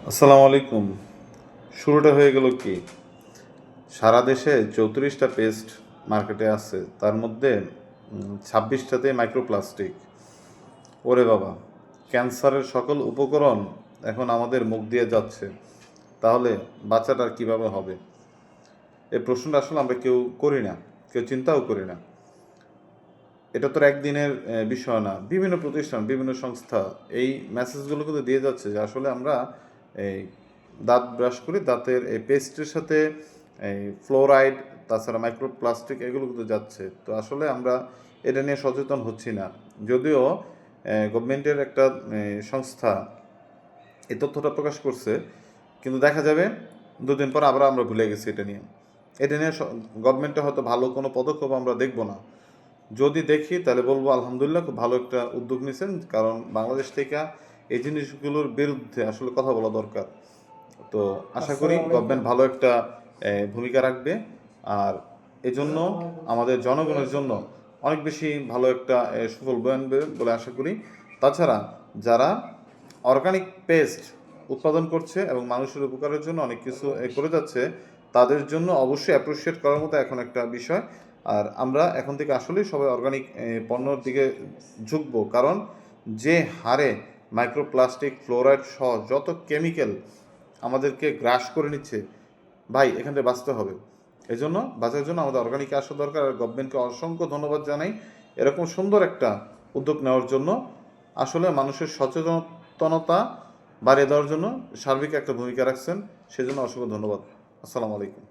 আসসালামু আলাইকুম। শুরুটা হয়ে গেল কি, সারা দেশে 34টা পেস্ট মার্কেটে আছে, তার মধ্যে 26টাতে মাইক্রোপ্লাস্টিক। ওরে বাবা, ক্যান্সারের সকল উপকরণ এখন আমাদের মুখ দিয়ে যাচ্ছে, তাহলে বাচ্চাটার কিভাবে হবে? এই প্রশ্নটা আসলে আমরা কেউ করি না, কেউ চিন্তাও করি না। এটা তো একদিনের বিষয় না। বিভিন্ন প্রতিষ্ঠান, বিভিন্ন সংস্থা এই মেসেজগুলো কিন্তু দিয়ে যাচ্ছে যে আসলে আমরা এই দাঁত ব্রাশ করি, দাঁতের এই পেস্টের সাথে এই ফ্লোরাইড, তাছাড়া মাইক্রোপ্লাস্টিক এগুলো কিন্তু যাচ্ছে। তো আসলে আমরা এটা নিয়ে সচেতন হচ্ছি না। যদিও গভর্নমেন্টের একটা সংস্থা এই তথ্যটা প্রকাশ করছে, কিন্তু দেখা যাবে দুদিন পর আবার আমরা ভুলে গেছি এটা নিয়ে। এটা নিয়ে গভর্নমেন্টে হয়তো ভালো কোনো পদক্ষেপ আমরা দেখব না। যদি দেখি তাহলে বলবো আলহামদুলিল্লাহ, খুব ভালো একটা উদ্যোগ নিয়েছেন, কারণ বাংলাদেশ থেকে এই জিনিসগুলোর বিরুদ্ধে আসলে কথা বলা দরকার। তো আশা করি আসসালামু আলাইকুম। গভর্নমেন্ট ভালো একটা ভূমিকা রাখবে, আর এজন্য আমাদের জনগণের জন্য অনেক বেশি ভালো একটা সুফল বয়ে আনবে বলে আশা করি। তাছাড়া যারা অর্গানিক পেস্ট উৎপাদন করছে এবং মানুষের উপকারের জন্য অনেক কিছু করে যাচ্ছে, তাদের জন্য অবশ্যই অ্যাপ্রিসিয়েট করার মতো এখন একটা বিষয়। আর আমরা এখন থেকে আসলেই সবাই অর্গানিক পণ্যর দিকে ঝুঁকবো, কারণ যে হারে মাইক্রোপ্লাস্টিক, ফ্লোরাইড সহ যত কেমিক্যাল আমাদেরকে গ্রাস করে নিচ্ছে, ভাই এখান থেকে বাঁচতে হবে। এই জন্য বাঁচার জন্য আমাদের অর্গানিকে আসা দরকার। আর গভর্নমেন্টকে অসংখ্য ধন্যবাদ জানাই এরকম সুন্দর একটা উদ্যোগ নেওয়ার জন্য। আসলে মানুষের সচেতনতা বাড়িয়ে দেওয়ার জন্য সার্বিক একটা ভূমিকা রাখছেন, সেজন্য অসংখ্য ধন্যবাদ। আসসালামু আলাইকুম।